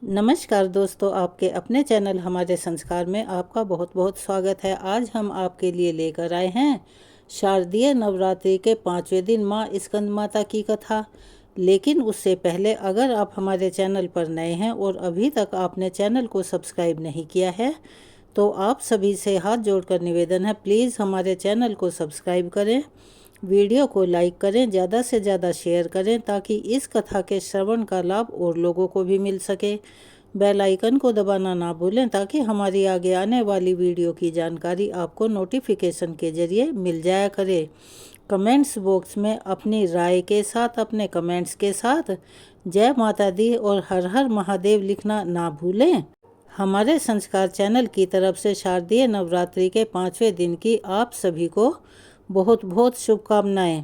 नमस्कार दोस्तों, आपके अपने चैनल हमारे संस्कार में आपका बहुत बहुत स्वागत है। आज हम आपके लिए लेकर आए हैं शारदीय नवरात्रि के 5वें दिन माँ स्कंद माता की कथा। लेकिन उससे पहले अगर आप हमारे चैनल पर नए हैं और अभी तक आपने चैनल को सब्सक्राइब नहीं किया है तो आप सभी से हाथ जोड़कर निवेदन है, प्लीज़ हमारे चैनल को सब्सक्राइब करें, वीडियो को लाइक करें, ज़्यादा से ज़्यादा शेयर करें ताकि इस कथा के श्रवण का लाभ और लोगों को भी मिल सके। बेल आइकन को दबाना ना भूलें ताकि हमारी आगे आने वाली वीडियो की जानकारी आपको नोटिफिकेशन के ज़रिए मिल जाया करे। कमेंट्स बॉक्स में अपनी राय के साथ, अपने कमेंट्स के साथ जय माता दी और हर हर महादेव लिखना ना भूलें। हमारे संस्कार चैनल की तरफ से शारदीय नवरात्रि के 5वें दिन की आप सभी को बहुत बहुत शुभकामनाएं।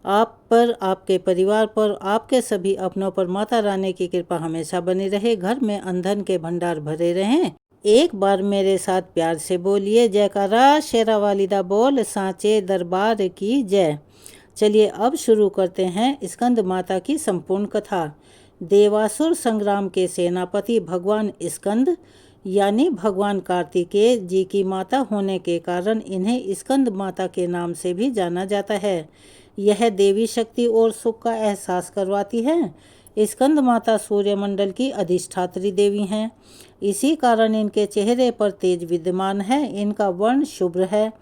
आप पर, आपके परिवार पर, आपके सभी अपनों पर माता रानी की कृपा हमेशा बनी रहे। घर में अंधन के भंडार भरे रहें। एक बार मेरे साथ प्यार से बोलिए जयकारा शेरा वालिदा बोल सांचे दरबार की जय। चलिए अब शुरू करते हैं स्कंद माता की संपूर्ण कथा। देवासुर संग्राम के सेनापति भगवान स्कंद यानी भगवान कार्तिकेय जी की माता होने के कारण इन्हें स्कंद माता के नाम से भी जाना जाता है। यह देवी शक्ति और सुख का एहसास करवाती है। स्कंद माता सूर्यमंडल की अधिष्ठात्री देवी हैं। इसी कारण इनके चेहरे पर तेज विद्यमान है। इनका वर्ण शुभ्र है।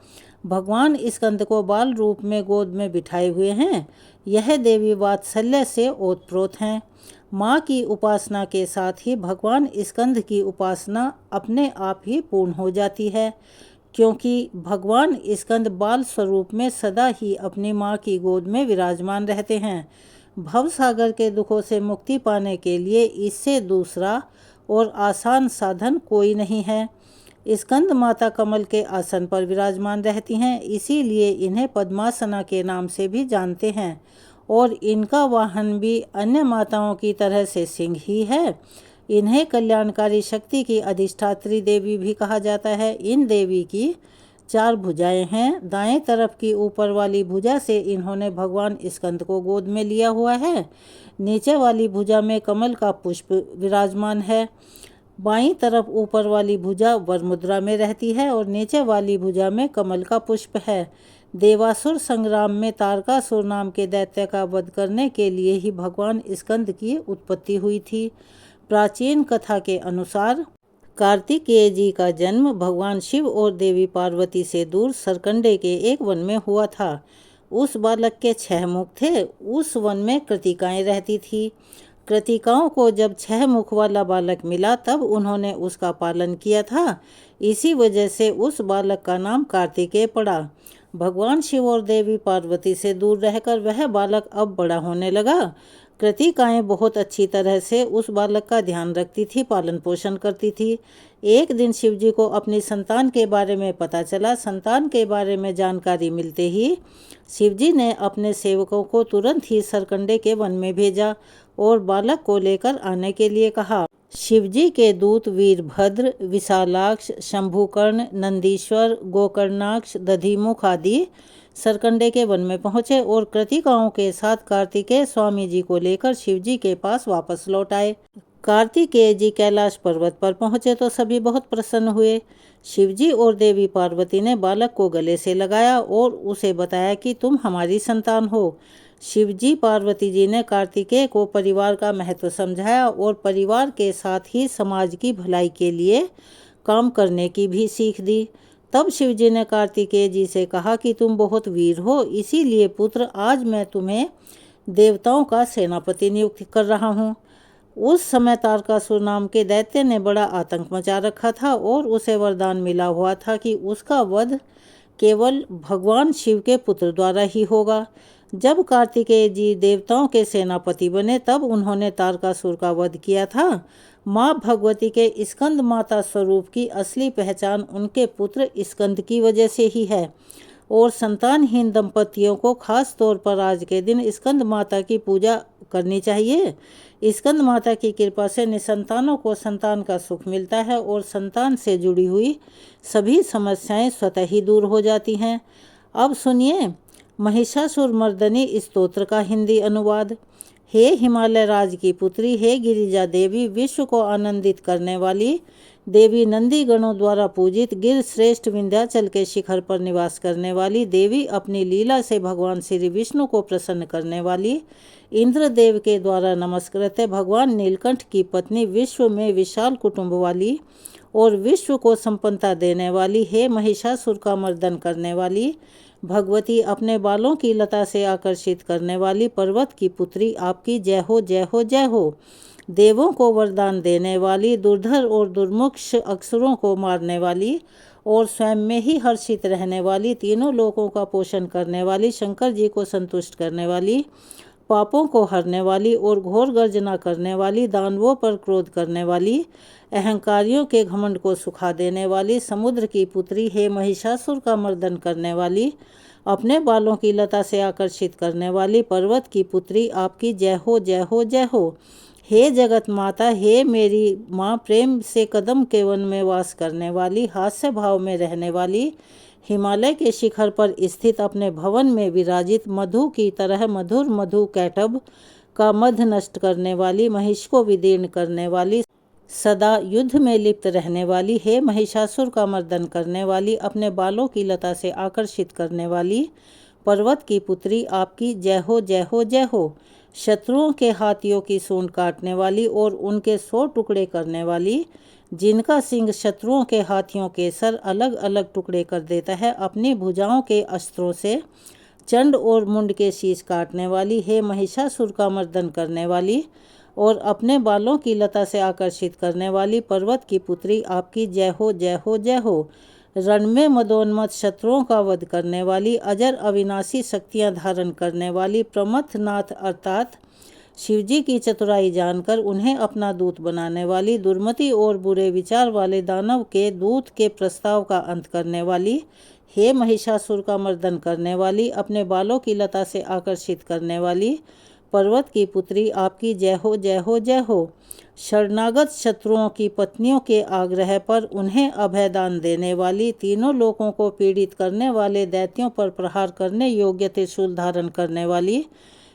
भगवान स्कंद को बाल रूप में गोद में बिठाए हुए हैं। यह देवी वात्सल्य से ओतप्रोत हैं। माँ की उपासना के साथ ही भगवान स्कंद की उपासना अपने आप ही पूर्ण हो जाती है, क्योंकि भगवान स्कंद बाल स्वरूप में सदा ही अपनी माँ की गोद में विराजमान रहते हैं। भव सागर के दुखों से मुक्ति पाने के लिए इससे दूसरा और आसान साधन कोई नहीं है। स्कंद माता कमल के आसन पर विराजमान रहती हैं, इसीलिए इन्हें पद्मासना के नाम से भी जानते हैं। और इनका वाहन भी अन्य माताओं की तरह से सिंह ही है। इन्हें कल्याणकारी शक्ति की अधिष्ठात्री देवी भी कहा जाता है। इन देवी की 4 भुजाएं हैं। दाएं तरफ की ऊपर वाली भुजा से इन्होंने भगवान स्कंद को गोद में लिया हुआ है। नीचे वाली भुजा में कमल का पुष्प विराजमान है। बाईं तरफ ऊपर वाली भुजा वर मुद्रा में रहती है और नीचे वाली भुजा में कमल का पुष्प है। देवासुर संग्राम में तारकासुर नाम के दैत्य का वध करने के लिए ही भगवान स्कंद की उत्पत्ति हुई थी। प्राचीन कथा के अनुसार कार्तिकेय जी का जन्म भगवान शिव और देवी पार्वती से दूर सरकंडे के एक वन में हुआ था। उस बालक के 6 मुख थे। उस वन में कृतिकाएं रहती थी। कृतिकाओं को जब 6 मुख वाला बालक मिला तब उन्होंने उसका पालन किया था। इसी वजह से उस बालक का नाम कार्तिकेय पड़ा। भगवान शिव और देवी पार्वती से दूर रहकर वह बालक अब बड़ा होने लगा। कृतिकाएं बहुत अच्छी तरह से उस बालक का ध्यान रखती थी, पालन पोषण करती थी। एक दिन शिवजी को अपनी संतान के बारे में पता चला। संतान के बारे में जानकारी मिलते ही शिवजी ने अपने सेवकों को तुरंत ही सरकंडे के वन में भेजा और बालक को लेकर आने के लिए कहा। शिवजी के दूत वीरभद्र, विशालाक्ष, शंभुकर्ण, नंदीश्वर, गोकर्णाक्ष, दधिमुख आदि सरकंडे के वन में पहुंचे और कृतिकाओं के साथ कार्तिकेय स्वामी जी को लेकर शिवजी के पास वापस लौट आए। कार्तिकेय जी कैलाश पर्वत पर पहुंचे तो सभी बहुत प्रसन्न हुए। शिवजी और देवी पार्वती ने बालक को गले से लगाया और उसे बताया कि तुम हमारी संतान हो। शिवजी पार्वती जी ने कार्तिकेय को परिवार का महत्व समझाया और परिवार के साथ ही समाज की भलाई के लिए काम करने की भी सीख दी। तब शिवजी ने कार्तिकेय जी से कहा कि तुम बहुत वीर हो, इसीलिए पुत्र आज मैं तुम्हें देवताओं का सेनापति नियुक्त कर रहा हूँ। उस समय तारकासुर नाम के दैत्य ने बड़ा आतंक मचा रखा था और उसे वरदान मिला हुआ था कि उसका वध केवल भगवान शिव के पुत्र द्वारा ही होगा। जब कार्तिकेय जी देवताओं के सेनापति बने तब उन्होंने तारकासुर का वध किया था। माँ भगवती के स्कंद माता स्वरूप की असली पहचान उनके पुत्र स्कंद की वजह से ही है और संतानहीन दंपतियों को खास तौर पर आज के दिन स्कंद माता की पूजा करनी चाहिए। स्कंद माता की कृपा से निसंतानों को संतान का सुख मिलता है और संतान से जुड़ी हुई सभी समस्याएं स्वतः ही दूर हो जाती हैं। अब सुनिए महिषासुर मर्दनी स्तोत्र का हिंदी अनुवाद। हे हिमालय राज की पुत्री, हे गिरिजा देवी, विश्व को आनंदित करने वाली देवी, नंदी गणों द्वारा पूजित गिर श्रेष्ठ विंध्याचल के शिखर पर निवास करने वाली देवी, अपनी लीला से भगवान श्री विष्णु को प्रसन्न करने वाली, इंद्रदेव के द्वारा नमस्कृत भगवान नीलकंठ की पत्नी, विश्व में विशाल कुटुंब वाली और विश्व को संपन्नता देने वाली, हे महिषासुर का मर्दन करने वाली भगवती, अपने बालों की लता से आकर्षित करने वाली पर्वत की पुत्री, आपकी जय हो, जय हो, जय हो। देवों को वरदान देने वाली, दुर्धर और दुर्मुक्ष अक्षरों को मारने वाली और स्वयं में ही हर्षित रहने वाली, तीनों लोकों का पोषण करने वाली, शंकर जी को संतुष्ट करने वाली, पापों को हरने वाली और घोर गर्जना करने वाली, दानवों पर क्रोध करने वाली, अहंकारियों के घमंड को सुखा देने वाली, समुद्र की पुत्री, हे महिषासुर का मर्दन करने वाली, अपने बालों की लता से आकर्षित करने वाली पर्वत की पुत्री, आपकी जय हो, जय हो, जय हो। हे जगत माता, हे मेरी माँ, प्रेम से कदम के वन में वास करने वाली, हास्य भाव में रहने वाली, हिमालय के शिखर पर स्थित अपने भवन में विराजित, मधु की तरह मधुर मधु कैटभ का मध नष्ट करने वाली, महिष को विदीर्ण करने वाली, सदा युद्ध में लिप्त रहने वाली, हे महिषासुर का मर्दन करने वाली, अपने बालों की लता से आकर्षित करने वाली पर्वत की पुत्री, आपकी जय हो, जय हो, जय हो। शत्रुओं के हाथियों की सूंड काटने वाली और उनके 100 टुकड़े करने वाली, जिनका सिंह शत्रुओं के हाथियों के सर अलग अलग टुकड़े कर देता है, अपनी भुजाओं के अस्त्रों से चंड और मुंड के शीश काटने वाली, हे महिषासुर का मर्दन करने वाली और अपने बालों की लता से आकर्षित करने वाली पर्वत की पुत्री, आपकी जय हो, जय हो, जय हो। रण में मदोन्मत शत्रुओं का वध करने वाली, अजर अविनाशी शक्तियां धारण करने वाली, प्रमथनाथ अर्थात शिवजी की चतुराई जानकर उन्हें अपना दूत बनाने वाली, दुर्मति और बुरे विचार वाले दानव के दूत के प्रस्ताव का अंत करने वाली, हे महिषासुर का मर्दन करने वाली, अपने बालों की लता से आकर्षित करने वाली पर्वत की पुत्री, आपकी जय हो, जय हो, जय हो। शरणागत शत्रुओं की पत्नियों के आग्रह पर उन्हें अभयदान देने वाली, तीनों लोकों को पीड़ित करने वाले दैत्यों पर प्रहार करने योग्य त्रिशूल धारण करने वाली,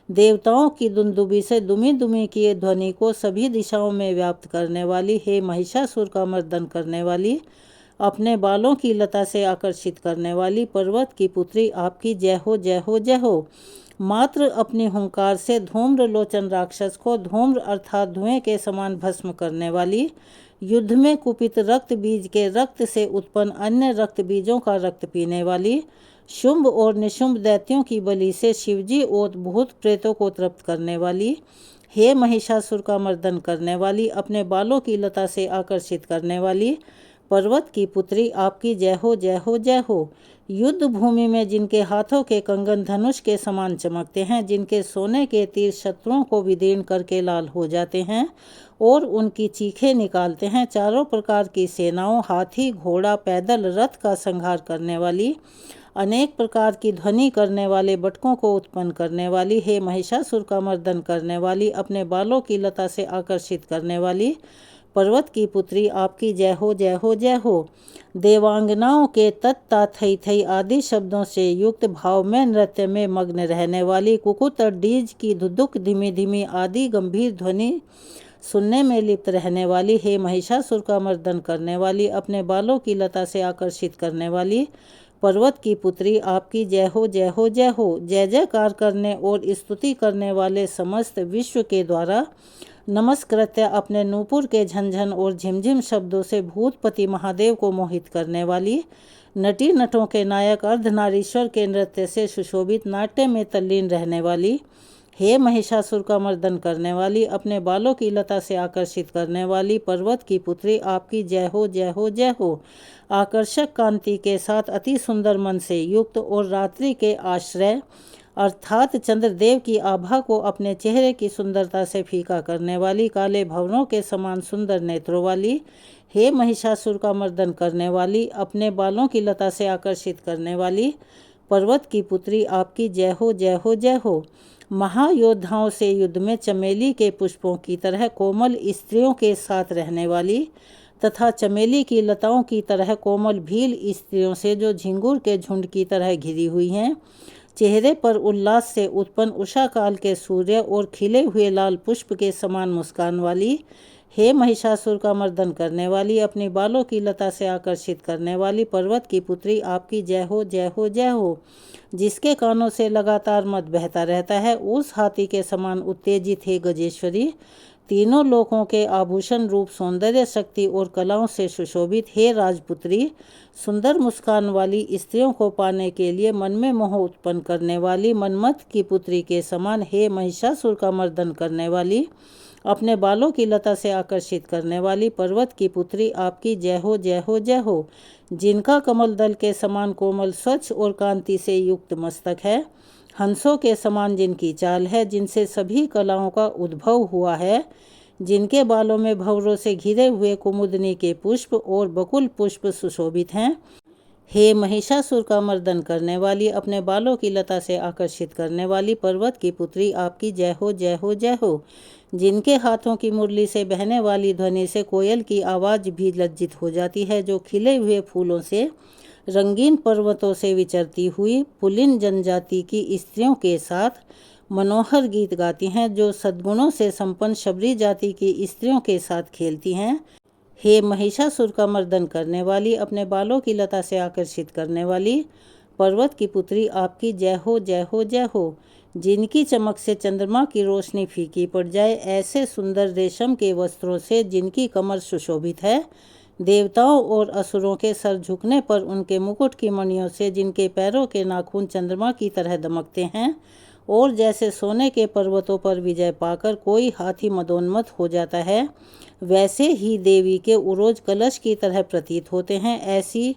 देवताओं की दुंदुबी से दुमी दुमी की ध्वनि को सभी दिशाओं में व्याप्त करने वाली, हे महिषासुर का मर्दन करने वाली, अपने बालों की लता से आकर्षित करने वाली पर्वत की पुत्री, आपकी जय हो, जय हो, जय हो। मात्र अपनी हुंकार से धूम्र लोचन राक्षस को धूम्र अर्थात धुएं के समान भस्म करने वाली, युद्ध में कुपित रक्त बीज के रक्त से उत्पन्न अन्य रक्त बीजों का रक्त पीने वाली, शुंभ और निशुंभ दैत्यों की बलि से शिवजी और भूत प्रेतों को तृप्त करने वाली, हे महिषासुर का मर्दन करने वाली, अपने बालों की लता से आकर्षित करने वाली पर्वत की पुत्री, आपकी जय हो, जय हो, जय हो। युद्ध भूमि में जिनके हाथों के कंगन धनुष के समान चमकते हैं, जिनके सोने के तीर शत्रुओं को विदीर्ण करके लाल हो जाते हैं और उनकी चीखें निकालते हैं, चारों प्रकार की सेनाओं, हाथी, घोड़ा, पैदल, रथ का संहार करने वाली, अनेक प्रकार की ध्वनि करने वाले बटकों को उत्पन्न करने वाली, हे महिषासुर का मर्दन करने वाली, अपने बालों की लता से आकर्षित करने वाली पर्वत की पुत्री, आपकी जय हो, जय हो, जय हो। देवांगनाओं के तत्ता थई थई आदि शब्दों से युक्त भाव में नृत्य में मग्न रहने वाली, कुकुत और डीज की धुधुक धीमी धीमी आदि गंभीर ध्वनि सुनने में लिप्त रहने वाली, हे महिषासुर का मर्दन करने वाली, अपने बालों की लता से आकर्षित करने वाली पर्वत की पुत्री, आपकी जय हो, जय हो, जय हो। जय जयकार करने और स्तुति करने वाले समस्त विश्व के द्वारा नमस्कृत्य अपने नूपुर के झंझन और झिमझिम शब्दों से भूतपति महादेव को मोहित करने वाली, नटी नटों के नायक अर्धनारीश्वर के नृत्य से सुशोभित नाट्य में तल्लीन रहने वाली, हे महिषासुर का मर्दन करने वाली, अपने बालों की लता से आकर्षित करने वाली पर्वत की पुत्री, आपकी जय हो, जय हो, जय हो। आकर्षक कांति के साथ अति सुंदर मन से युक्त और रात्रि के आश्रय अर्थात चंद्रदेव की आभा को अपने चेहरे की सुंदरता से फीका करने वाली, काले भवनों के समान सुंदर नेत्रों वाली, हे महिषासुर का मर्दन करने वाली, अपने बालों की लता से आकर्षित करने वाली पर्वत की पुत्री, आपकी जय हो, जय हो, जय हो। महायोद्धाओं से युद्ध में चमेली के पुष्पों की तरह कोमल स्त्रियों के साथ रहने वाली तथा चमेली की लताओं की तरह कोमल भील स्त्रियों से जो झिंगुर के झुंड की तरह घिरी हुई हैं, चेहरे पर उल्लास से उत्पन्न उषा काल के सूर्य और खिले हुए लाल पुष्प के समान मुस्कान वाली, हे महिषासुर का मर्दन करने वाली, अपने बालों की लता से आकर्षित करने वाली पर्वत की पुत्री, आपकी जय हो जय हो जय हो। जिसके कानों से लगातार मद बहता रहता है, उस हाथी के समान उत्तेजित है गजेश्वरी, तीनों लोकों के आभूषण रूप, सौंदर्य, शक्ति और कलाओं से सुशोभित हे राजपुत्री, सुंदर मुस्कान वाली, स्त्रियों को पाने के लिए मन में मोह उत्पन्न करने वाली, मनमथ की पुत्री के समान हे महिषासुर का मर्दन करने वाली, अपने बालों की लता से आकर्षित करने वाली पर्वत की पुत्री, आपकी जय हो जय हो जय हो। जिनका कमल दल के समान कोमल, स्वच्छ और कांति से युक्त मस्तक है, हंसों के समान जिनकी चाल है, जिनसे सभी कलाओं का उद्भव हुआ है, जिनके बालों में भंवरों से घिरे हुए कुमुदनी के पुष्प और बकुल पुष्प सुशोभित हैं, हे महिषासुर का मर्दन करने वाली, अपने बालों की लता से आकर्षित करने वाली पर्वत की पुत्री, आपकी जय हो जय हो जय हो। जिनके हाथों की मुरली से बहने वाली ध्वनि से कोयल की आवाज़ भी लज्जित हो जाती है, जो खिले हुए फूलों से, रंगीन पर्वतों से विचरती हुई पुलिन जनजाति की स्त्रियों के साथ मनोहर गीत गाती हैं, जो सद्गुणों से संपन्न शबरी जाति की स्त्रियों के साथ खेलती हैं, हे महिषासुर का मर्दन करने वाली, अपने बालों की लता से आकर्षित करने वाली पर्वत की पुत्री, आपकी जय हो जय हो जय हो। जिनकी चमक से चंद्रमा की रोशनी फीकी पड़ जाए, ऐसे सुंदर रेशम के वस्त्रों से जिनकी कमर सुशोभित है, देवताओं और असुरों के सर झुकने पर उनके मुकुट की मणियों से जिनके पैरों के नाखून चंद्रमा की तरह दमकते हैं, और जैसे सोने के पर्वतों पर विजय पाकर कोई हाथी मदोन्मत्त हो जाता है, वैसे ही देवी के उरोज कलश की तरह प्रतीत होते हैं, ऐसी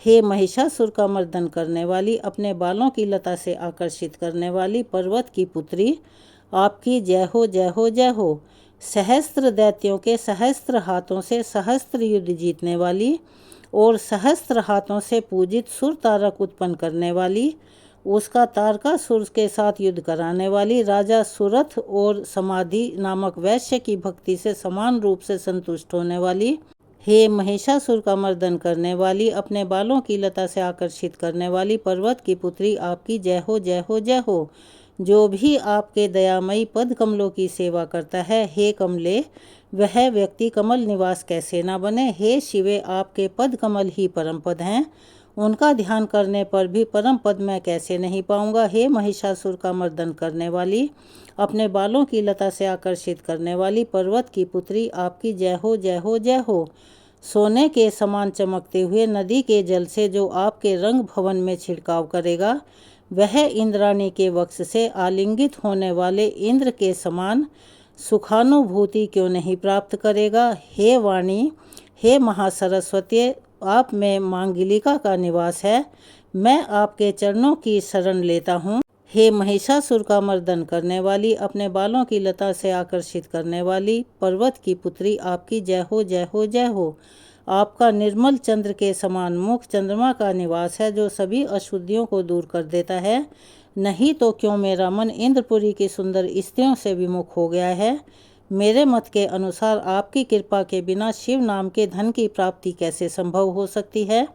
हे महिषासुर का मर्दन करने वाली, अपने बालों की लता से आकर्षित करने वाली पर्वत की पुत्री, आपकी जय हो जय हो जय हो। सहस्त्र दैत्यों के सहस्त्र हाथों से सहस्त्र युद्ध जीतने वाली और सहस्त्र हाथों से पूजित सुर तारक उत्पन्न करने वाली, उसका तारकासुर के साथ युद्ध कराने वाली, राजा सुरथ और समाधि नामक वैश्य की भक्ति से समान रूप से संतुष्ट होने वाली, हे महिषासुर का मर्दन करने वाली, अपने बालों की लता से आकर्षित करने वाली पर्वत की पुत्री, आपकी जय हो जय हो जय हो। जो भी आपके दयामयी पद कमलों की सेवा करता है, हे कमले, वह व्यक्ति कमल निवास कैसे न बने। हे शिवे, आपके पद कमल ही परम पद हैं, उनका ध्यान करने पर भी परम पद मैं कैसे नहीं पाऊंगा। हे महिषासुर का मर्दन करने वाली, अपने बालों की लता से आकर्षित करने वाली पर्वत की पुत्री, आपकी जय हो जय हो जय हो। सोने के समान चमकते हुए नदी के जल से जो आपके रंग भवन में छिड़काव करेगा, वह इंद्राणी के वक्ष से आलिंगित होने वाले इंद्र के समान सुखानुभूति क्यों नहीं प्राप्त करेगा। हे वाणी, हे महासरस्वती, आप में मांगलिका का निवास है, मैं आपके चरणों की शरण लेता हूँ। हे महिषासुर का मर्दन करने वाली, अपने बालों की लता से आकर्षित करने वाली पर्वत की पुत्री, आपकी जय हो जय हो जय हो। आपका निर्मल चंद्र के समान मुख चंद्रमा का निवास है, जो सभी अशुद्धियों को दूर कर देता है। नहीं तो क्यों मेरा मन इंद्रपुरी की सुंदर स्त्रियों से विमुख हो गया है। मेरे मत के अनुसार आपकी कृपा के बिना शिव नाम के धन की प्राप्ति कैसे संभव हो सकती है।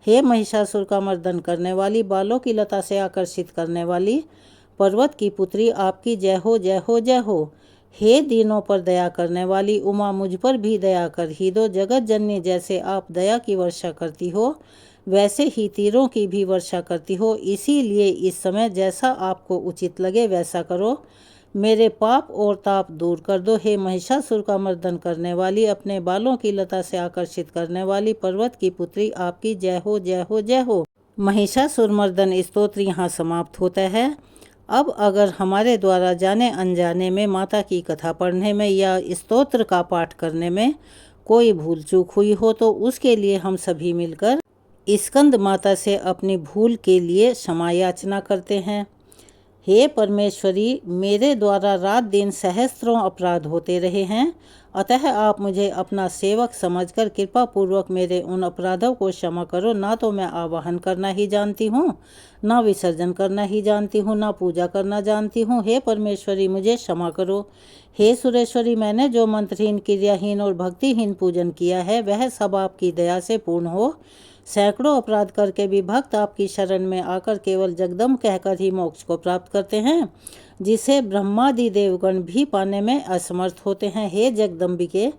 हे महिषासुर का मर्दन करने वाली, बालों की लता से आकर्षित करने वाली पर्वत की पुत्री, आपकी जय हो जय हो जय हो। हे दीनों पर दया करने वाली उमा, मुझ पर भी दया कर ही दो। जगत जननी, जैसे आप दया की वर्षा करती हो, वैसे ही तीरों की भी वर्षा करती हो, इसीलिए इस समय जैसा आपको उचित लगे वैसा करो। मेरे पाप और ताप दूर कर दो। हे महिषासुर का मर्दन करने वाली, अपने बालों की लता से आकर्षित करने वाली पर्वत की पुत्री, आपकी जय हो जय हो जय हो। महिषासुर मर्दन स्तोत्र यहाँ समाप्त होता है। अब अगर हमारे द्वारा जाने अनजाने में माता की कथा पढ़ने में या स्तोत्र का पाठ करने में कोई भूल चूक हुई हो, तो उसके लिए हम सभी मिलकर स्कंद माता से अपनी भूल के लिए क्षमा याचना करते हैं। हे परमेश्वरी, मेरे द्वारा रात दिन सहस्त्रों अपराध होते रहे हैं, अतः आप मुझे अपना सेवक समझकर कृपा पूर्वक मेरे उन अपराधों को क्षमा करो। ना तो मैं आवाहन करना ही जानती हूँ, ना विसर्जन करना ही जानती हूँ, ना पूजा करना जानती हूँ। हे परमेश्वरी, मुझे क्षमा करो। हे सुरेश्वरी, मैंने जो मंत्रहीन, क्रियाहीन और भक्तिहीन पूजन किया है वह सब आपकी दया से पूर्ण हो। सैकड़ों अपराध करके भी भक्त आपकी शरण में आकर केवल जगदम्ब कहकर ही मोक्ष को प्राप्त करते हैं, जिसे ब्रह्मादि देवगण भी पाने में असमर्थ होते हैं। हे जगदम्बिके,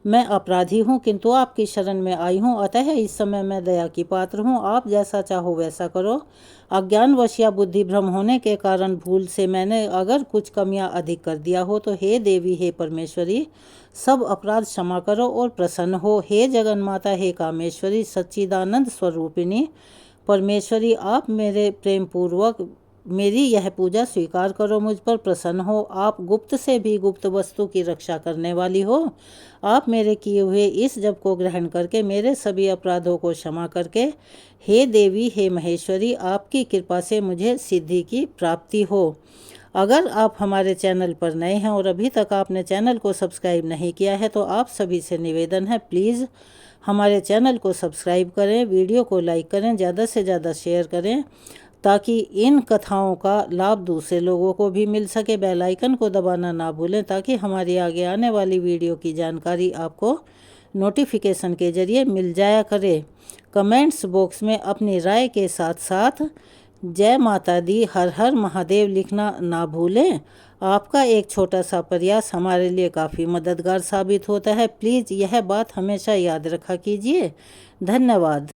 मैं अपराधी हूँ किंतु आपकी शरण में आई हूँ, अतः इस समय मैं दया की पात्र हूँ। आप जैसा चाहो वैसा करो। अज्ञानवश या बुद्धि भ्रम होने के कारण भूल से मैंने अगर कुछ कमियां अधिक कर दिया हो तो हे देवी, हे परमेश्वरी, सब अपराध क्षमा करो और प्रसन्न हो। हे जगन माता, हे कामेश्वरी, सच्चिदानंद स्वरूपिणी परमेश्वरी, आप मेरे प्रेम पूर्वक मेरी यह पूजा स्वीकार करो, मुझ पर प्रसन्न हो। आप गुप्त से भी गुप्त वस्तु की रक्षा करने वाली हो। आप मेरे किए हुए इस जप को ग्रहण करके मेरे सभी अपराधों को क्षमा करके हे देवी, हे महेश्वरी, आपकी कृपा से मुझे सिद्धि की प्राप्ति हो। अगर आप हमारे चैनल पर नए हैं और अभी तक आपने चैनल को सब्सक्राइब नहीं किया है तो आप सभी से निवेदन है, प्लीज़ हमारे चैनल को सब्सक्राइब करें, वीडियो को लाइक करें, ज़्यादा से ज़्यादा शेयर करें ताकि इन कथाओं का लाभ दूसरे लोगों को भी मिल सके। बेल आइकन को दबाना ना भूलें ताकि हमारी आगे आने वाली वीडियो की जानकारी आपको नोटिफिकेशन के जरिए मिल जाया करे। कमेंट्स बॉक्स में अपनी राय के साथ साथ जय माता दी, हर हर महादेव लिखना ना भूलें। आपका एक छोटा सा प्रयास हमारे लिए काफ़ी मददगार साबित होता है। प्लीज़ यह बात हमेशा याद रखा कीजिए। धन्यवाद।